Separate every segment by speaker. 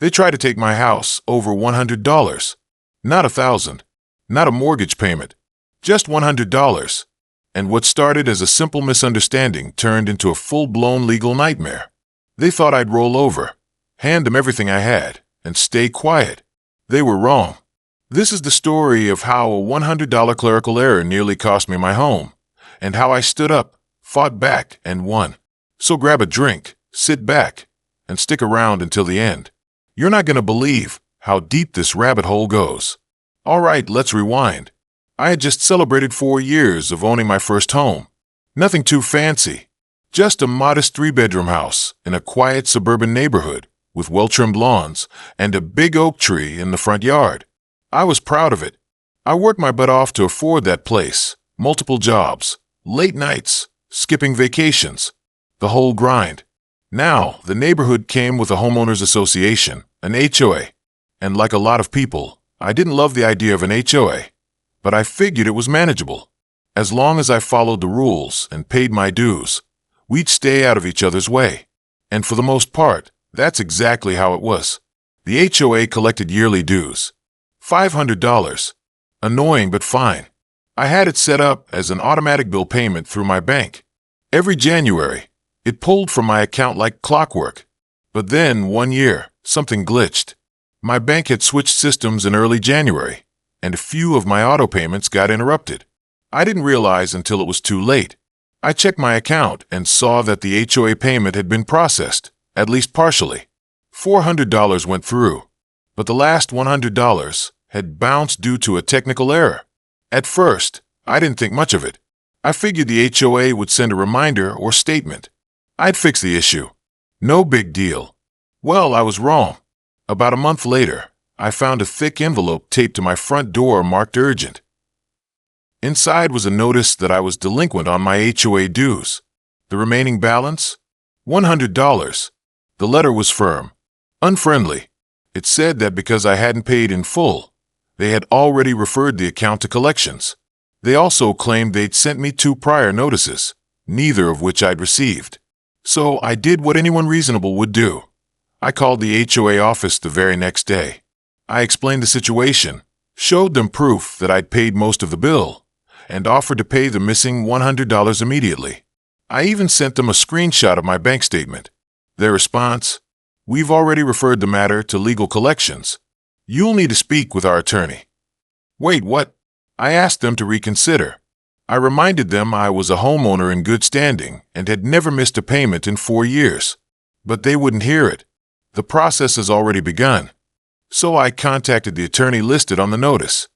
Speaker 1: They tried to take my house over $100. Not $1,000. Not a mortgage payment. Just $100. And what started as a simple misunderstanding turned into a full-blown legal nightmare. They thought I'd roll over, hand them everything I had, and stay quiet. They were wrong. This is the story of how a $100 clerical error nearly cost me my home, and how I stood up, fought back, and won. So grab a drink, sit back, and stick around until the end. You're not going to believe how deep this rabbit hole goes. All right, let's rewind. I had just celebrated 4 years of owning my first home. Nothing too fancy. Just a modest 3-bedroom house in a quiet suburban neighborhood with well-trimmed lawns and a big oak tree in the front yard. I was proud of it. I worked my butt off to afford that place. Multiple jobs, late nights, skipping vacations, the whole grind. Now, the neighborhood came with a homeowners association, an HOA. And like a lot of people, I didn't love the idea of an HOA, but I figured it was manageable. As long as I followed the rules and paid my dues, we'd stay out of each other's way. And for the most part, that's exactly how it was. The HOA collected yearly dues. $500. Annoying but fine. I had it set up as an automatic bill payment through my bank. Every January, it pulled from my account like clockwork. But then, one year, something glitched. My bank had switched systems in early January, and a few of my auto payments got interrupted. I didn't realize until it was too late. I checked my account and saw that the HOA payment had been processed, at least partially. $400 went through, but the last $100 had bounced due to a technical error. At first, I didn't think much of it. I figured the HOA would send a reminder or statement. I'd fix the issue. No big deal. Well, I was wrong. About a month later, I found a thick envelope taped to my front door marked urgent. Inside was a notice that I was delinquent on my HOA dues. The remaining balance? $100. The letter was firm, unfriendly. It said that because I hadn't paid in full, they had already referred the account to collections. They also claimed they'd sent me 2 prior notices, neither of which I'd received. So I did what anyone reasonable would do. I called the HOA office the very next day. I explained the situation, showed them proof that I'd paid most of the bill, and offered to pay the missing $100 immediately. I even sent them a screenshot of my bank statement. Their response: "We've already referred the matter to legal collections. You'll need to speak with our attorney." Wait, what? I asked them to reconsider. I reminded them I was a homeowner in good standing and had never missed a payment in 4 years. But they wouldn't hear it. The process has already begun. So I contacted the attorney listed on the notice.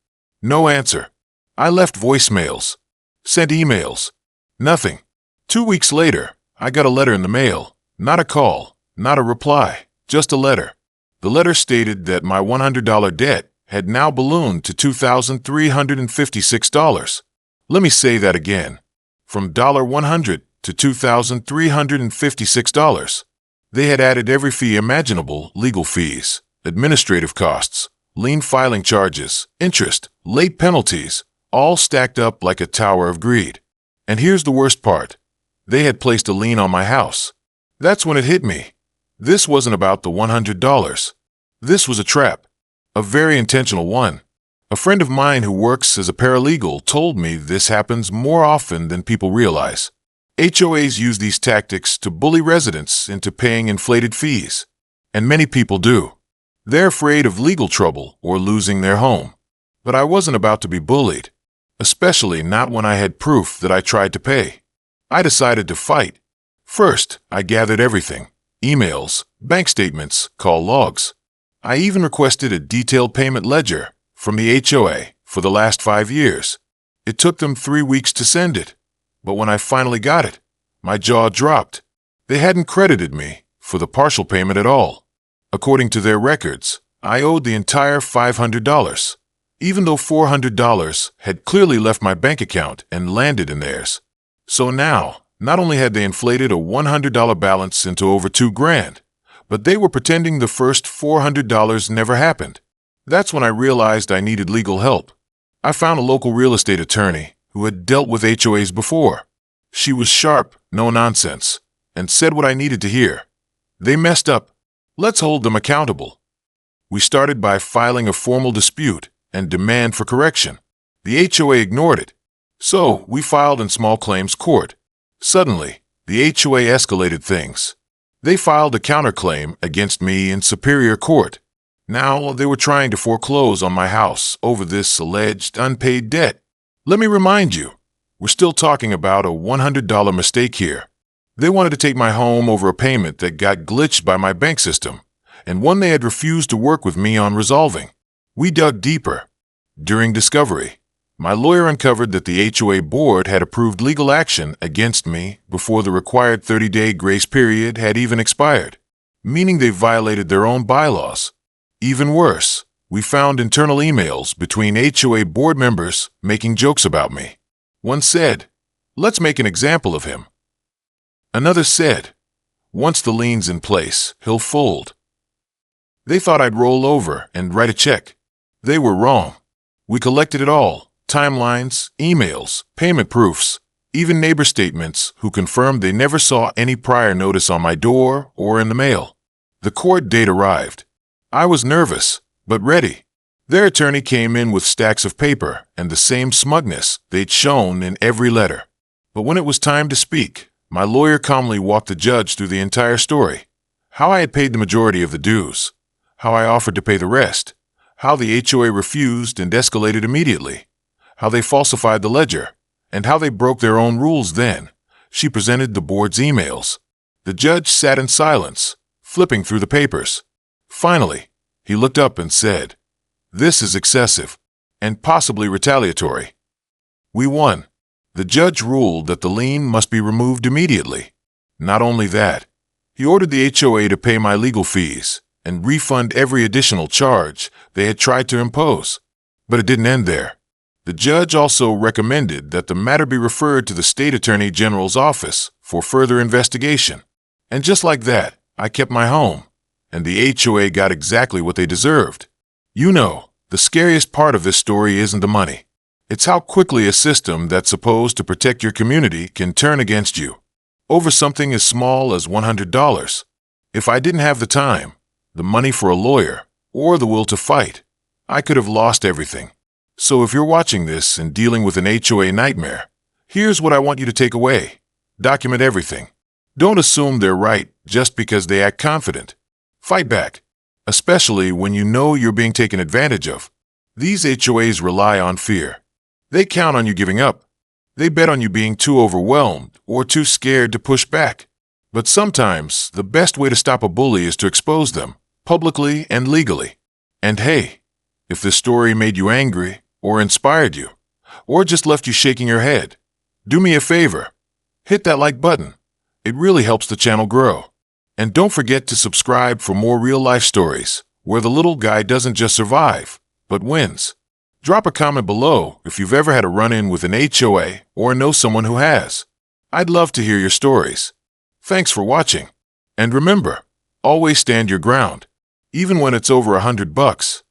Speaker 1: No answer. I left voicemails, sent emails. Nothing. 2 weeks later, I got a letter in the mail. Not a call, not a reply, just a letter. The letter stated that my $100 debt had now ballooned to $2,356. Let me say that again. From $100 to $2,356. They had added every fee imaginable: legal fees, administrative costs, lien filing charges, interest, late penalties, all stacked up like a tower of greed. And here's the worst part. They had placed a lien on my house. That's when it hit me. This wasn't about the $100. This was a trap. A very intentional one. A friend of mine who works as a paralegal told me this happens more often than people realize. HOAs use these tactics to bully residents into paying inflated fees. And many people do. They're afraid of legal trouble or losing their home. But I wasn't about to be bullied. Especially not when I had proof that I tried to pay. I decided to fight. First, I gathered everything: emails, bank statements, call logs. I even requested a detailed payment ledger from the HOA for the last 5 years. It took them 3 weeks to send it, but when I finally got it, my jaw dropped. They hadn't credited me for the partial payment at all. According to their records, I owed the entire $500, even though $400 had clearly left my bank account and landed in theirs. So now, not only had they inflated a $100 balance into over $2,000, but they were pretending the first $400 never happened. That's when I realized I needed legal help. I found a local real estate attorney who had dealt with HOAs before. She was sharp, no nonsense, and said what I needed to hear. They messed up. Let's hold them accountable. We started by filing a formal dispute and demand for correction. The HOA ignored it, so we filed in small claims court. Suddenly, the HOA escalated things. They filed a counterclaim against me in Superior Court. Now they were trying to foreclose on my house over this alleged unpaid debt. Let me remind you, we're still talking about a $100 mistake here. They wanted to take my home over a payment that got glitched by my bank system, and one they had refused to work with me on resolving. We dug deeper. During discovery, my lawyer uncovered that the HOA board had approved legal action against me before the required 30-day grace period had even expired, meaning they violated their own bylaws. Even worse, we found internal emails between HOA board members making jokes about me. One said, "Let's make an example of him." Another said, "Once the lien's in place, he'll fold." They thought I'd roll over and write a check. They were wrong. We collected it all: timelines, emails, payment proofs, even neighbor statements who confirmed they never saw any prior notice on my door or in the mail. The court date arrived. I was nervous, but ready. Their attorney came in with stacks of paper and the same smugness they'd shown in every letter. But when it was time to speak, my lawyer calmly walked the judge through the entire story. How I had paid the majority of the dues, how I offered to pay the rest, how the HOA refused and escalated immediately, how they falsified the ledger, and how they broke their own rules then. She presented the board's emails. The judge sat in silence, flipping through the papers. Finally, he looked up and said, "This is excessive and possibly retaliatory." We won. The judge ruled that the lien must be removed immediately. Not only that, he ordered the HOA to pay my legal fees and refund every additional charge they had tried to impose. But it didn't end there. The judge also recommended that the matter be referred to the State Attorney General's office for further investigation. And just like that, I kept my home, and the HOA got exactly what they deserved. You know, the scariest part of this story isn't the money. It's how quickly a system that's supposed to protect your community can turn against you over something as small as $100. If I didn't have the time, the money for a lawyer, or the will to fight, I could have lost everything. So if you're watching this and dealing with an HOA nightmare, here's what I want you to take away. Document everything. Don't assume they're right just because they act confident. Fight back, especially when you know you're being taken advantage of. These HOAs rely on fear. They count on you giving up. They bet on you being too overwhelmed or too scared to push back. But sometimes the best way to stop a bully is to expose them, publicly and legally. And hey, if this story made you angry or inspired you, or just left you shaking your head, do me a favor. Hit that like button. It really helps the channel grow. And don't forget to subscribe for more real-life stories where the little guy doesn't just survive, but wins. Drop a comment below if you've ever had a run-in with an HOA or know someone who has. I'd love to hear your stories. Thanks for watching. And remember, always stand your ground. Even when it's over $100.